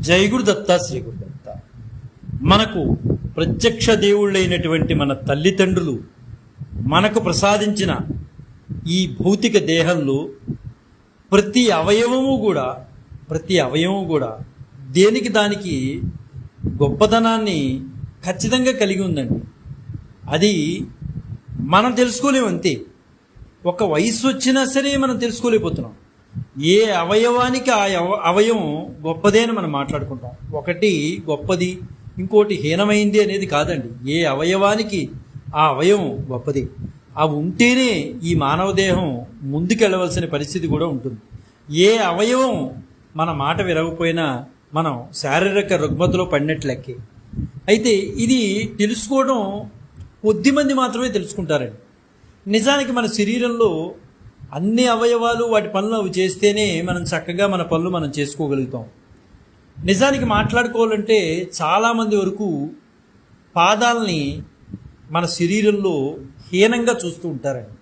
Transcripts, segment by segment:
జై గురుదత్త శ్రీ గురుదత్త. మనకు ప్రత్యక్ష దేవుళ్ళైనటువంటి మన తల్లిదండ్రులు మనకు ప్రసాదించిన ఈ భౌతిక దేహంలో ప్రతి అవయవము కూడా దేనికి దానికి గొప్పతనాన్ని ఖచ్చితంగా కలిగి ఉందండి. అది మనం తెలుసుకోలేము అంతే. ఒక వయసు వచ్చినా సరే మనం తెలుసుకోలేకపోతున్నాం. ఏ అవయవానికి ఆ అవయవం గొప్పదే అని మనం మాట్లాడుకుంటాం. ఒకటి గొప్పది, ఇంకోటి హీనమైంది అనేది కాదండి. ఏ అవయవానికి ఆ అవయవం గొప్పది. అవి ఉంటేనే ఈ మానవ దేహం ముందుకెళ్ళవలసిన పరిస్థితి కూడా ఉంటుంది. ఏ అవయవం మన మాట విరగపోయినా మనం శారీరక రుగ్మతలో పడినట్లెక్కే. అయితే ఇది తెలుసుకోవడం కొద్దిమంది మాత్రమే తెలుసుకుంటారండి. నిజానికి మన శరీరంలో అన్ని అవయవాలు వాటి పనులు అవి చేస్తేనే మనం చక్కగా మన పనులు మనం చేసుకోగలుగుతాం. నిజానికి మాట్లాడుకోవాలంటే చాలామంది వరకు పాదాలని మన శరీరంలో హీనంగా చూస్తూ ఉంటారండి.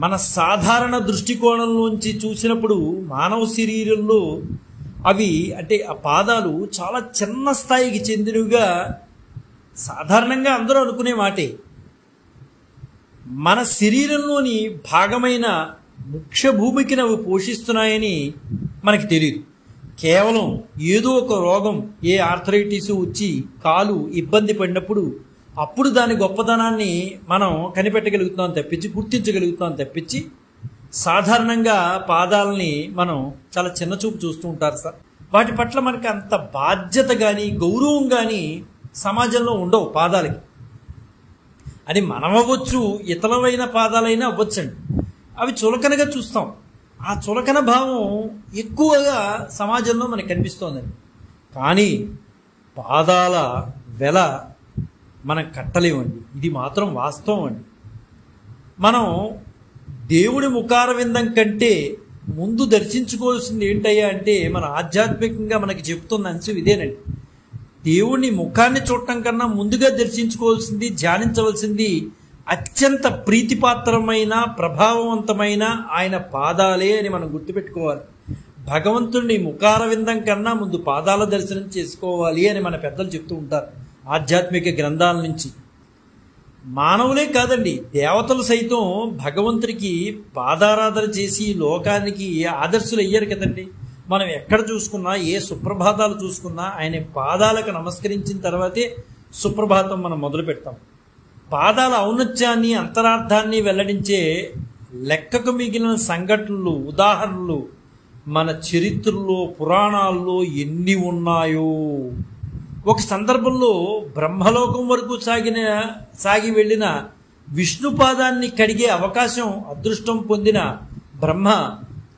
మన సాధారణ దృష్టికోణంలోంచి చూసినప్పుడు మానవ శరీరంలో అవి అంటే ఆ పాదాలు చాలా చిన్న స్థాయికి చెందినవిగా సాధారణంగా అందరూ అనుకునే మాటే. మన శరీరంలోని భాగమైన ముఖ్య భూమికను అవి పోషిస్తున్నాయని మనకి తెలియదు. కేవలం ఏదో ఒక రోగం, ఏ ఆర్థరైటిస్ వచ్చి కాలు ఇబ్బంది పడినప్పుడు అప్పుడు దాని గొప్పతనాన్ని మనం కనిపెట్టగలుగుతాం తప్పించి, గుర్తించగలుగుతాం తప్పించి, సాధారణంగా పాదాలని మనం చాలా చిన్న చూపు చూస్తూ ఉంటారు సార్. వాటి పట్ల మనకి అంత బాధ్యత కానీ గౌరవం కానీ సమాజంలో ఉండవు పాదాలకి. అది మనం అవ్వచ్చు, ఇతరమైన పాదాలైనా అవ్వచ్చండి. అవి చులకనగా చూస్తాం. ఆ చులకన భావం ఎక్కువగా సమాజంలో మనకు కనిపిస్తోందండి. కానీ పాదాల వెల మనం కట్టలేమండి. ఇది మాత్రం వాస్తవం అండి. మనం దేవుడి ముఖార విందం కంటే ముందు దర్శించుకోవాల్సింది ఏంటయ్యా అంటే మన ఆధ్యాత్మికంగా మనకి చెప్తున్న అంశం ఇదేనండి. దేవుని ముఖాన్ని చూడటం కన్నా ముందుగా దర్శించుకోవాల్సింది, ధ్యానించవలసింది అత్యంత ప్రీతిపాత్రమైన ప్రభావవంతమైన ఆయన పాదాలే అని మనం గుర్తుపెట్టుకోవాలి. భగవంతుడిని ముఖార విందం కన్నా ముందు పాదాల దర్శనం చేసుకోవాలి అని మన పెద్దలు చెప్తూ ఉంటారు ఆధ్యాత్మిక గ్రంథాల నుంచి. మానవులే కాదండి, దేవతలు సైతం భగవంతుడికి పాదారాధన చేసి లోకానికి ఆదర్శులు అయ్యారు కదండి. మనం ఎక్కడ చూసుకున్నా, ఏ సుప్రభాతాలు చూసుకున్నా ఆయన పాదాలకు నమస్కరించిన తర్వాతే సుప్రభాతం మనం మొదలు పెడతాం. పాదాల ఔన్నత్యాన్ని, అంతరార్థాన్ని వెల్లడించే లెక్కకు మిగిలిన సంఘటనలు, ఉదాహరణలు మన చరిత్రలో, పురాణాల్లో ఎన్ని ఉన్నాయో. ఒక సందర్భంలో బ్రహ్మలోకం వరకు సాగి వెళ్ళిన విష్ణు పాదాన్ని కడిగే అవకాశం, అదృష్టం పొందిన బ్రహ్మ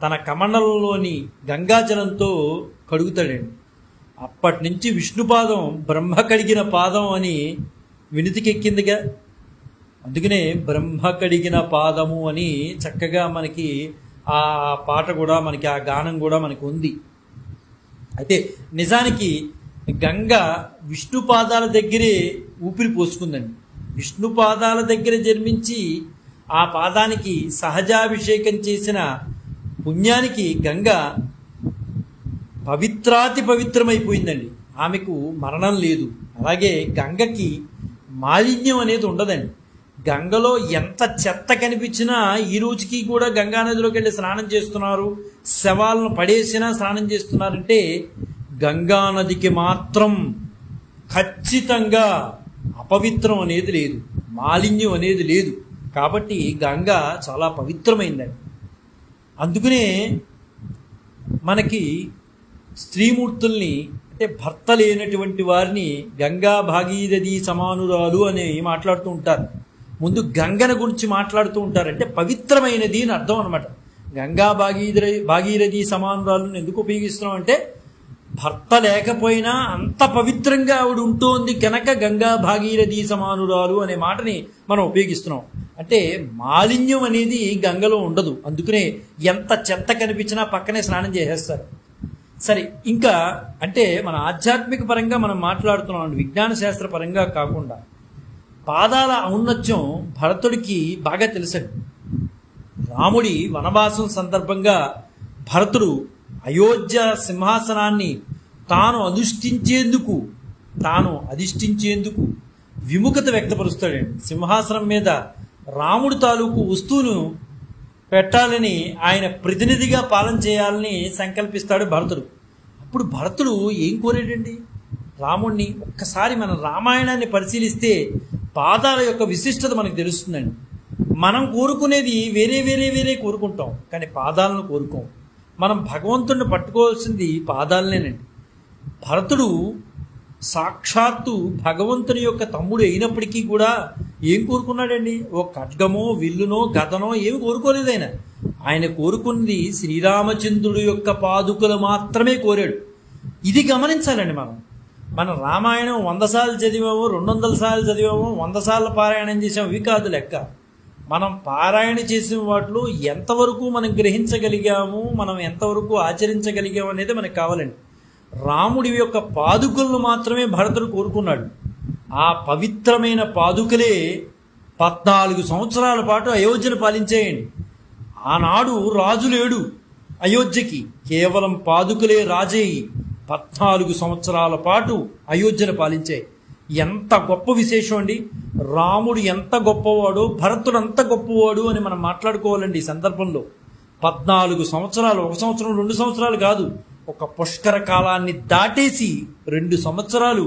తన కమండలంలోని గంగాజలంతో కడుగుతాడండి. అప్పటి నుంచి విష్ణుపాదం బ్రహ్మ కడిగిన పాదం అని వినితికెక్కిందిగా. అందుకనే బ్రహ్మ కడిగిన పాదము అని చక్కగా మనకి ఆ పాట కూడా మనకి, ఆ గానం కూడా మనకి ఉంది. అయితే నిజానికి గంగ విష్ణు పాదాల దగ్గరే ఊపిరి పోసుకుందండి. విష్ణు పాదాల దగ్గర జన్మించి ఆ పాదానికి సహజాభిషేకం చేసిన పుణ్యానికి గంగ పవిత్రాతి పవిత్రమైపోయిందండి. ఆమెకు మరణం లేదు. అలాగే గంగకి మాలిన్యం అనేది ఉండదండి. గంగలో ఎంత చెత్త కనిపించినా ఈ రోజుకి కూడా గంగా నదిలోకి వెళ్ళి స్నానం చేస్తున్నారు, శవాలను పడేసినా స్నానం చేస్తున్నారంటే గంగా నదికి మాత్రం ఖచ్చితంగా అపవిత్రం అనేది లేదు, మాలిన్యం అనేది లేదు. కాబట్టి గంగ చాలా పవిత్రమైందండి. అందుకనే మనకి స్త్రీమూర్తుల్ని, అంటే భర్త లేనటువంటి వారిని గంగా భాగీరథి సమానురాలు అని మాట్లాడుతూ ఉంటారు. ముందు గంగన గురించి మాట్లాడుతూ ఉంటారు, అంటే పవిత్రమైనది అని అర్థం అనమాట. గంగా భాగీరథి సమానురాలను ఎందుకు ఉపయోగిస్తున్నాం అంటే భర్త లేకపోయినా అంత పవిత్రంగా ఆవిడ ఉంటుంది కనుక గంగా భాగీరథి సమానురాలు అనే మాటని మనం ఉపయోగిస్తున్నాం. అంటే మాలిన్యం అనేది గంగలో ఉండదు. అందుకనే ఎంత చెత్త కనిపించినా పక్కనే స్నానం చేసేస్తారు. సరే, ఇంకా అంటే మన ఆధ్యాత్మిక పరంగా మనం మాట్లాడుతున్నాం, విజ్ఞాన శాస్త్ర పరంగా కాకుండా. పాదాల ఔన్నత్యం భరతుడికి బాగా తెలుసండి. రాముడి వనవాసం సందర్భంగా భరతుడు అయోధ్య సింహాసనాన్ని తాను అధిష్ఠించేందుకు విముఖత వ్యక్తపరుస్తాడండి. సింహాసనం మీద రాముడు తాలూకు వస్తువును పెట్టాలని, ఆయన ప్రతినిధిగా పాలన చేయాలని సంకల్పిస్తాడు భరతుడు. అప్పుడు భరతుడు ఏం కోరాడండి? రాముడిని. ఒక్కసారి మన రామాయణాన్ని పరిశీలిస్తే పాదాల యొక్క విశిష్టత మనకు తెలుస్తుందండి. మనం కోరుకునేది వేరే వేరే వేరే కోరుకుంటాం, కానీ పాదాలను కోరుకోం. మనం భగవంతుడిని పట్టుకోవాల్సింది పాదాలనేనండి. భరతుడు సాక్షాత్తు భగవంతుని యొక్క తమ్ముడు అయినప్పటికీ కూడా ఏం కోరుకున్నాడండి? ఓ ఖడ్గమో విల్లునో గదనో ఏమి కోరుకోలేదు. ఆయన కోరుకున్నది శ్రీరామచంద్రుడు యొక్క పాదుకలు మాత్రమే కోరాడు. ఇది గమనించాలండి. మనం రామాయణం 100 సార్లు చదివాము, 200 సార్లు చదివాము, 100 సార్లు పారాయణం చేసాము, ఇవి కాదు లెక్క. మనం పారాయణ చేసిన వాటిలో ఎంతవరకు మనం గ్రహించగలిగాము, మనం ఎంతవరకు ఆచరించగలిగాము అనేది మనకు కావాలండి. రాముడి యొక్క పాదుకలను మాత్రమే భరతుడు కోరుకున్నాడు. ఆ పవిత్రమైన పాదుకలే 14 సంవత్సరాల పాటు అయోధ్యను పాలించేయండి. ఆనాడు రాజు లేడు అయోధ్యకి, కేవలం పాదుకలే రాజయ్యి 14 సంవత్సరాల పాటు అయోధ్యను పాలించాయి. ఎంత గొప్ప విశేషం అండి! రాముడు ఎంత గొప్పవాడో భరతుడు అంత గొప్పవాడు అని మనం మాట్లాడుకోవాలండి. ఈ సందర్భంలో 14 సంవత్సరాలు, 1 సంవత్సరం 2 సంవత్సరాలు కాదు, ఒక పుష్కర కాలాన్ని దాటేసి 2 సంవత్సరాలు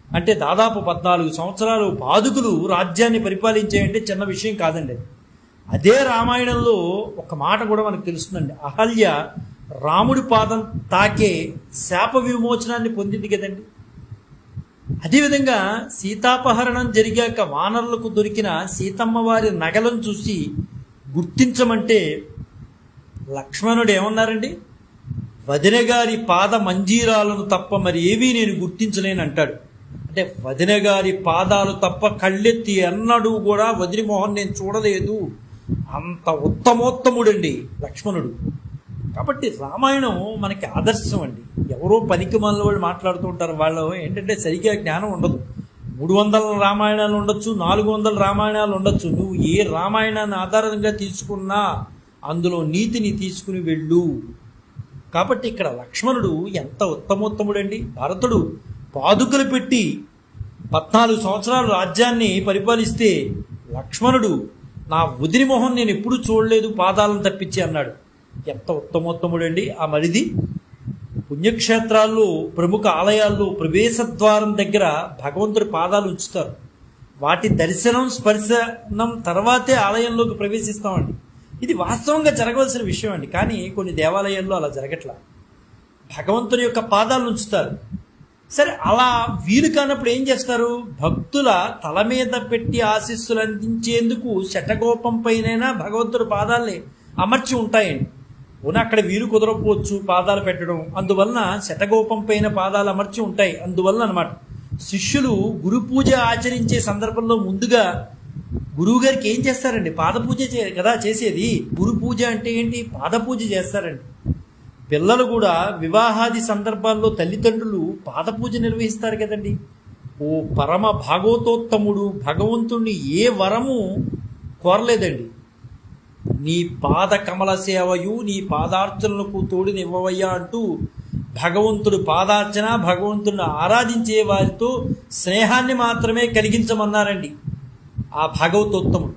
అంటే దాదాపు 14 సంవత్సరాలు పాదుకులు రాజ్యాన్ని పరిపాలించాయంటే చిన్న విషయం కాదండి. అదే రామాయణంలో ఒక మాట కూడా మనకు తెలుస్తుందండి. అహల్య రాముడి పాదం తాకే శాప విమోచనాన్ని పొందింది కదండి. అదేవిధంగా సీతాపహరణం జరిగాక వానరులకు దొరికిన సీతమ్మ వారి నగలను చూసి గుర్తించమంటే లక్ష్మణుడు ఏమన్నారండి? వదిన గారి పాద మంజీరాలను తప్ప మరి ఏవీ నేను గుర్తించలేను అంటాడు. అంటే వదిన గారి పాదాలు తప్ప కళ్ళెత్తి ఎన్నడూ కూడా వదిన మోహన్ నేను చూడలేదు. అంత ఉత్తమోత్తముడండి లక్ష్మణుడు. కాబట్టి రామాయణం మనకి ఆదర్శం అండి. ఎవరో పనికి మనల వాళ్ళు మాట్లాడుతూ ఉంటారు. వాళ్ళు ఏంటంటే సరిగ్గా జ్ఞానం ఉండదు. 300 రామాయణాలు ఉండొచ్చు, 400 రామాయణాలు ఉండొచ్చు. నువ్వు ఏ రామాయణాన్ని ఆధారంగా తీసుకున్నా అందులో నీతిని తీసుకుని వెళ్ళు. కాబట్టి ఇక్కడ లక్ష్మణుడు ఎంత ఉత్తమోత్తముడండి. భరతుడు పాదుకలు పెట్టి 14 సంవత్సరాలు రాజ్యాన్ని పరిపాలిస్తే లక్ష్మణుడు నా వదిని మొహం నేను ఎప్పుడూ చూడలేదు పాదాలను తప్పించి అన్నాడు. ఎంత ఉత్తమోత్తముడండి ఆ మరిది. పుణ్యక్షేత్రాల్లో ప్రముఖ ఆలయాల్లో ప్రవేశద్వారం దగ్గర భగవంతుడి పాదాలు ఉంచుతారు. వాటి దర్శనం స్పర్శనం తర్వాతే ఆలయంలోకి ప్రవేశిస్తామండి. ఇది వాస్తవంగా జరగవలసిన విషయం అండి. కానీ కొన్ని దేవాలయాల్లో అలా జరగట్లా. భగవంతుని యొక్క పాదాలు ఉంచుతారు. సరే, అలా వీలు కానప్పుడు ఏం చేస్తారు? భక్తుల తల మీద పెట్టి ఆశీస్సులు అందించేందుకు శటగోపం పైనైనా భగవంతుడి పాదాలని అమర్చి ఉంటాయండి. అక్కడ వీలు కుదరకపోవచ్చు పాదాలు పెట్టడం, అందువలన శటగోపం పైన పాదాలు అమర్చి ఉంటాయి. అందువలన అనమాట శిష్యులు గురు పూజ ఆచరించే సందర్భంలో ముందుగా గురువు గారికి ఏం చేస్తారండి? పాద పూజ కదా చేసేది. గురు పూజ అంటే ఏంటి? పాద పూజ చేస్తారండి. పిల్లలు కూడా వివాహాది సందర్భాల్లో తల్లిదండ్రులు పాద పూజ నిర్వహిస్తారు కదండి. ఓ పరమ భాగవతోత్తముడు భగవంతుణ్ణి ఏ వరము కోరలేదండి. నీ పాద కమల సేవయు నీ పాదార్చనలకు తోడునివ్వవయ్యా అంటూ భగవంతుడు పాదార్చన, భగవంతుడిని ఆరాధించే వారితో స్నేహాన్ని మాత్రమే కలిగించమన్నారండి ఆ భాగవతోత్తముడు.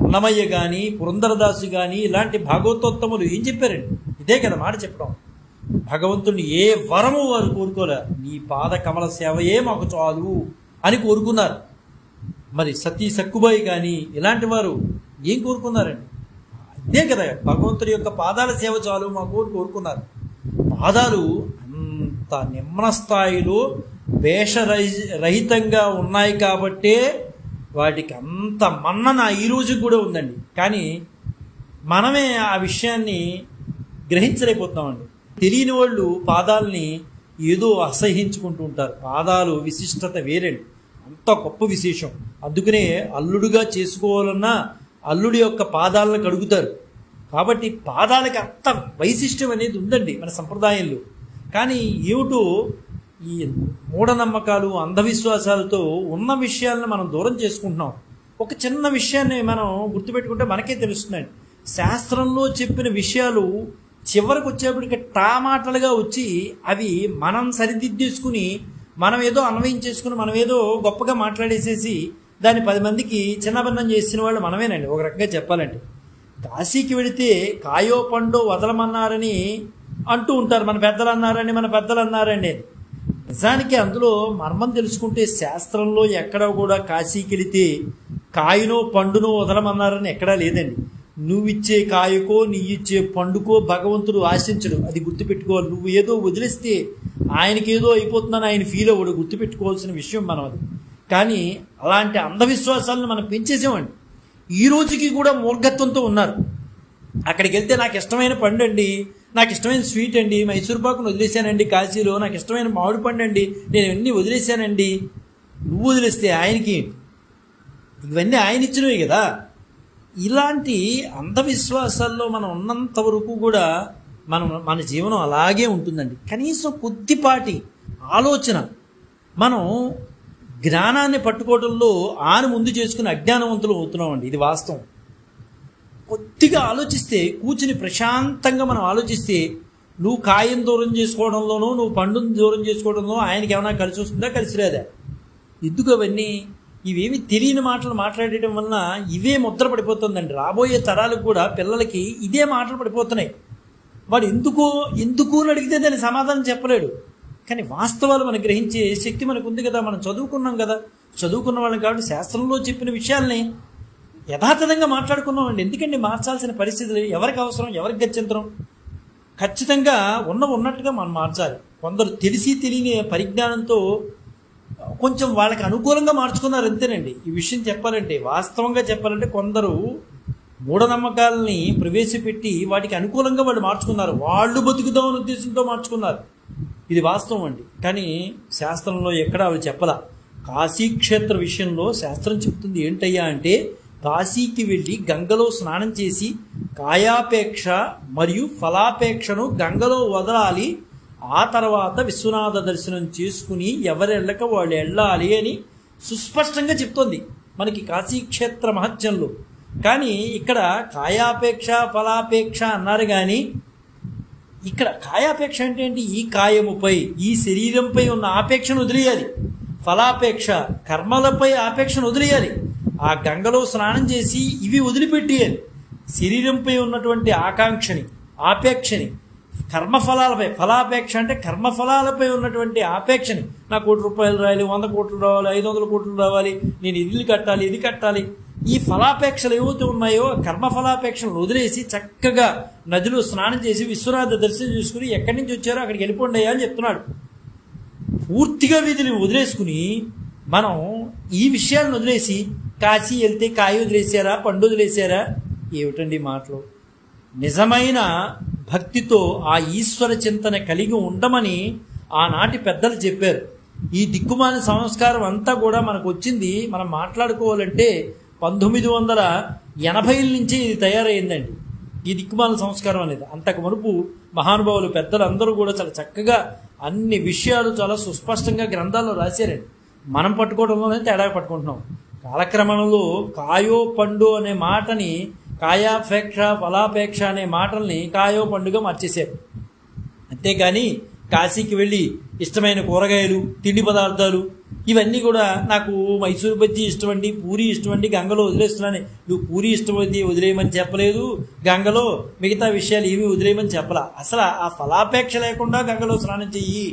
అన్నమయ్య కానీ పురంధరదాసు కానీ ఇలాంటి భాగవతోత్తములు ఏం చెప్పారండి? ఇదే కదా మాట చెప్పడం. భగవంతుడిని ఏ వరము వారు కోరుకోలే, నీ పాద కమల సేవయే మాకు చాలు అని కోరుకున్నారు. మరి సతీ సక్కుబాయి కానీ ఇలాంటి వారు ఏం కోరుకున్నారండి? ఇదే కదా, భగవంతుడి యొక్క పాదాల సేవ చాలు మాకు కోరుకున్నారు. పాదాలు అంత నిమ్న స్థాయిలో వేషరహితంగా ఉన్నాయి కాబట్టే వాటికి అంత మన్నన ఈ రోజు కూడా ఉందండి. కానీ మనమే ఆ విషయాన్ని గ్రహించలేకపోతున్నామండి. తెలియని వాళ్ళు పాదాలని ఏదో అసహించుకుంటూ ఉంటారు. పాదాలు విశిష్టత వేరండి, అంత గొప్ప విశేషం. అందుకనే అల్లుడుగా చేసుకోవాలన్నా అల్లుడి యొక్క పాదాలను కడుగుతారు. కాబట్టి పాదాలకి అంత వైశిష్టం అనేది ఉందండి మన సంప్రదాయంలో. కానీ ఏమిటో ఈ మూఢనమ్మకాలు అంధవిశ్వాసాలతో ఉన్న విషయాలను మనం దూరం చేసుకుంటున్నాం. ఒక చిన్న విషయాన్ని మనం గుర్తుపెట్టుకుంటే మనకే తెలుస్తుందండి. శాస్త్రంలో చెప్పిన విషయాలు చివరికి వచ్చేప్పటికి మాటలుగా వచ్చి అవి మనం సరిదిద్దేసుకుని మనం ఏదో అన్వయించేసుకుని మనం ఏదో గొప్పగా మాట్లాడేసేసి దాన్ని 10 మందికి చిన్నభిన్నం చేసిన వాళ్ళు మనమేనండి. ఒక రకంగా చెప్పాలంటే కాశీకి వెళితే కాయో పండో వదలమన్నారని అంటూ ఉంటారు, మన పెద్దలు అన్నారండి. నిజానికి అందులో మర్మం తెలుసుకుంటే శాస్త్రంలో ఎక్కడ కూడా కాశీకి వెళితే కాయనో పండునో వదలమన్నారని ఎక్కడా లేదండి. నువ్విచ్చే కాయకో నీయిచ్చే పండుకో భగవంతుడు ఆశించడు, అది గుర్తుపెట్టుకోవాలి. నువ్వు ఏదో వదిలేస్తే ఆయనకేదో అయిపోతుందని ఆయన ఫీల్ అవ్వడు, గుర్తుపెట్టుకోవాల్సిన విషయం మనం అది. కానీ అలాంటి అంధవిశ్వాసాలను మనం పెంచేసామండి. ఈ రోజుకి కూడా మూర్ఘత్వంతో ఉన్నారు. అక్కడికి వెళ్తే నాకు ఇష్టమైన పండు అండి, నాకు ఇష్టమైన స్వీట్ అండి, మైసూర్ పాకును వదిలేశానండి కాశీలో, నాకు ఇష్టమైన మామిడి పండు అండి, నేను ఇవన్నీ వదిలేశానండి. నువ్వు వదిలేస్తే ఆయనకి ఇవన్నీ ఆయన ఇచ్చినవి కదా. ఇలాంటి అంధవిశ్వాసాల్లో మనం ఉన్నంత వరకు కూడా మన జీవనం అలాగే ఉంటుందండి. కనీసం కొద్దిపాటి ఆలోచన మనం జ్ఞానాన్ని పట్టుకోవడంలో ముందు చేసుకుని అజ్ఞానవంతులు అవుతున్నామండి. ఇది వాస్తవం. కొద్దిగా ఆలోచిస్తే, కూర్చుని ప్రశాంతంగా మనం ఆలోచిస్తే, నువ్వు కాయం దూరం చేసుకోవడంలోనూ నువ్వు పండుని దూరం చేసుకోవడంలో ఆయనకి ఏమైనా కలిసి వస్తుందా, కలిసి రాదా? ఎందుకు అవన్నీ? ఇవేమి తెలియని మాటలు మాట్లాడటం వలన ఇవే ముద్ర పడిపోతుందండి. రాబోయే తరాలకు కూడా పిల్లలకి ఇదే మాటలు పడిపోతున్నాయి. వాడు ఎందుకు అని అడిగితే దాని సమాధానం చెప్పలేడు. కానీ వాస్తవాలు మనం గ్రహించే శక్తి మనకు ఉంది కదా, మనం చదువుకున్నాం కదా. చదువుకున్న వాళ్ళం కాబట్టి శాస్త్రంలో చెప్పిన విషయాల్ని యథాతథంగా మాట్లాడుకున్నామండి. ఎందుకండి మార్చాల్సిన పరిస్థితులు? ఎవరికి అవసరం, ఎవరికి గత్యంతరం? ఖచ్చితంగా ఉన్నట్టుగా మనం మార్చాలి. కొందరు తెలిసి తెలియని పరిజ్ఞానంతో కొంచెం వాళ్ళకి అనుకూలంగా మార్చుకున్నారు అంతేనండి. ఈ విషయం చెప్పాలంటే, వాస్తవంగా చెప్పాలంటే, కొందరు మూఢనమ్మకాలని ప్రవేశపెట్టి వాటికి అనుకూలంగా వాళ్ళు మార్చుకున్నారు. వాళ్ళు బతుకుదామని ఉద్దేశంతో మార్చుకున్నారు. ఇది వాస్తవం అండి. కానీ శాస్త్రంలో ఎక్కడ అవి చెప్పలా. కాశీక్షేత్ర విషయంలో శాస్త్రం చెప్తుంది ఏంటయ్యా అంటే, కాశీకి వెళ్ళి గంగలో స్నానం చేసి కాయాపేక్ష మరియు ఫలాపేక్షను గంగలో వదలాలి, ఆ తర్వాత విశ్వనాథ దర్శనం చేసుకుని ఎవరెళ్ళక వాళ్ళు వెళ్ళాలి అని సుస్పష్టంగా చెప్తోంది మనకి కాశీక్షేత్ర మహత్యంలో. కానీ ఇక్కడ కాయాపేక్ష ఫలాపేక్ష అన్నారు. కానీ ఇక్కడ కాయాపేక్ష అంటే ఏంటి? ఈ కాయముపై, ఈ శరీరంపై ఉన్న ఆపేక్షను వదిలేయాలి. ఫలాపేక్ష, కర్మలపై ఆపేక్షను వదిలేయాలి. ఆ గంగలో స్నానం చేసి ఇవి వదిలిపెట్టేయాలి. శరీరంపై ఉన్నటువంటి ఆకాంక్షని, ఆపేక్షని, కర్మఫలాలపై, ఫలాపేక్ష అంటే కర్మఫలాలపై ఉన్నటువంటి ఆపేక్షని, నాకు 1 కోటి రూపాయలు రావాలి, 100 కోట్లు రావాలి, 500 కోట్లు రావాలి, నేను ఇల్లు కట్టాలి, ఇది కట్టాలి, ఈ ఫలాపేక్షలు ఏవైతే ఉన్నాయో కర్మఫలాపేక్షలను వదిలేసి చక్కగా నదిలో స్నానం చేసి విశ్వనాథ దర్శనం చేసుకుని ఎక్కడి నుంచి వచ్చారో అక్కడికి వెళ్ళిపోండి అయ్యా అని చెప్తున్నాడు. పూర్తిగా వీధిని వదిలేసుకుని మనం ఈ విషయాలను వదిలేసి కాశీ వెళ్తే కాయ వదిలేసారా, పండు వదిలేసారా? ఏమిటండి మాటలు? నిజమైన భక్తితో ఆ ఈశ్వర చింతన కలిగి ఉండమని ఆనాటి పెద్దలు చెప్పారు. ఈ దిక్కుమాల సంస్కారం అంతా కూడా మనకు వచ్చింది, మనం మాట్లాడుకోవాలంటే 1980 నుంచి ఇది తయారైందండి. ఈ దిక్కుమాల సంస్కారం అనేది. అంతకు మునుపు మహానుభావులు పెద్దలు అందరూ కూడా చాలా చక్కగా అన్ని విషయాలు చాలా సుస్పష్టంగా గ్రంథాల్లో రాశారండి. మనం పట్టుకోవడంలోనే తేడా పట్టుకుంటున్నాం. కాలక్రమంలో కాయో పండు అనే మాటని కాయాపేక్ష ఫలాపేక్ష అనే మాటల్ని కాయో పండుగ మార్చేశారు. అంతేగాని కాశీకి వెళ్ళి ఇష్టమైన కూరగాయలు, తిండి పదార్థాలు ఇవన్నీ కూడా నాకు మైసూరు బజ్జీ ఇష్టమండి, పూరి ఇష్టమండి, గంగలో వదిలేస్తున్నాను. నువ్వు పూరి ఇష్టమైంది వదిలేయమని చెప్పలేదు, గంగలో మిగతా విషయాలు ఏమీ వదిలేయమని చెప్పలా. అసలు ఆ ఫలాపేక్ష లేకుండా గంగలో స్నానం చెయ్యి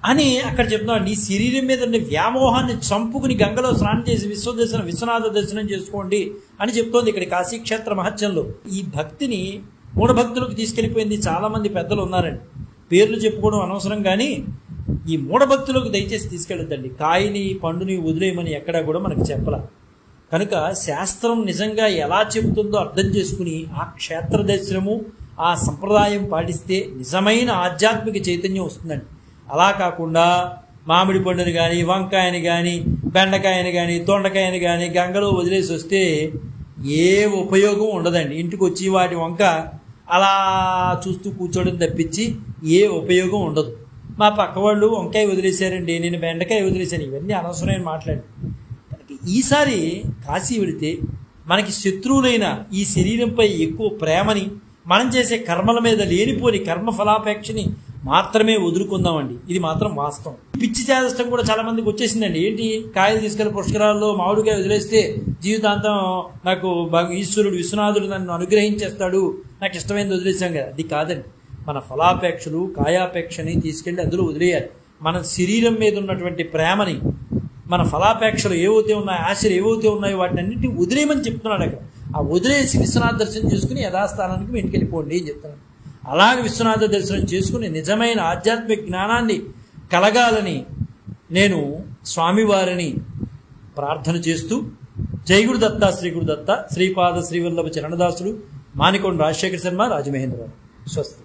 అని అక్కడ చెప్తున్నాడు. నీ శరీరం మీద వ్యామోహాన్ని చంపుకుని గంగలో స్నానం చేసి విశ్వనాథ దర్శనం చేసుకోండి అని చెప్తోంది ఇక్కడ కాశీక్షేత్ర మహత్యంలో. ఈ భక్తిని మూఢభక్తులకు తీసుకెళ్లిపోయింది. చాలా మంది పెద్దలు ఉన్నారండి, పేర్లు చెప్పుకోవడం అనవసరం. కానీ ఈ మూఢభక్తులకు దయచేసి తీసుకెళ్ళొద్దండి. కాయని పండుని వదిలేయమని ఎక్కడా కూడా మనకు చెప్పలా. కనుక శాస్త్రం నిజంగా ఎలా చెబుతుందో అర్థం చేసుకుని ఆ క్షేత్ర దర్శనము, ఆ సంప్రదాయం పాటిస్తే నిజమైన ఆధ్యాత్మిక చైతన్యం వస్తుందండి. అలా కాకుండా మామిడి పండుని కానీ, వంకాయని కానీ, బెండకాయని కానీ, దొండకాయని కానీ గంగలో వదిలేసి వస్తే ఏ ఉపయోగం ఉండదండి. ఇంటికి వచ్చి వాటి వంక అలా చూస్తూ కూర్చోవడం తప్పించి ఏ ఉపయోగం ఉండదు. మా పక్క వాళ్ళు వంకాయ వదిలేశారండి, నేను బెండకాయ వదిలేశాను, ఇవన్నీ అనవసరమైన మాట్లాడి. ఈసారి కాశీ వెళితే మనకి శత్రువులైన ఈ శరీరంపై ఎక్కువ ప్రేమని మనం చేసే కర్మల మీద లేనిపోని కర్మ ఫలాపేక్షని మాత్రమే వదులుకుందామండి. ఇది మాత్రం వాస్తవం. పిచ్చి చేదష్టం కూడా చాలా మందికి వచ్చేసిందండి. ఏంటి, కాయలు తీసుకెళ్లి పుష్కరాల్లో మామిడికాయ వదిలేస్తే జీవితాంతం నాకు ఈశ్వరుడు విశ్వనాథుడు నన్ను అనుగ్రహించేస్తాడు, నాకు ఇష్టమైనది వదిలేసాం కదా. అది కాదండి. మన ఫలాపేక్షలు కాయాపేక్షని తీసుకెళ్లి అందులో వదిలేయాలి. మన శరీరం మీద ఉన్నటువంటి ప్రేమని, మన ఫలాపేక్షలు ఏవైతే ఉన్నాయో, ఆశలు ఏవైతే ఉన్నాయో వాటిని అన్నింటినీ వదిలేయమని చెప్తున్నాడు అక్కడ. ఆ వదిలేసి విశ్వనాథ దర్శనం చేసుకుని యథాస్థానానికి మీ ఇంటికి వెళ్ళిపోండి అని చెప్తున్నాడు. అలాగే విశ్వనాథ దర్శనం చేసుకుని నిజమైన ఆధ్యాత్మిక జ్ఞానాన్ని కలగాలని నేను స్వామివారిని ప్రార్థన చేస్తూ, జై గురుదత్త శ్రీ గురుదత్త శ్రీపాద శ్రీవల్లభ చరణదాసుడు మానికొండ రాజశేఖర శర్మ రాజమహేంద్రరావు. స్వస్తి.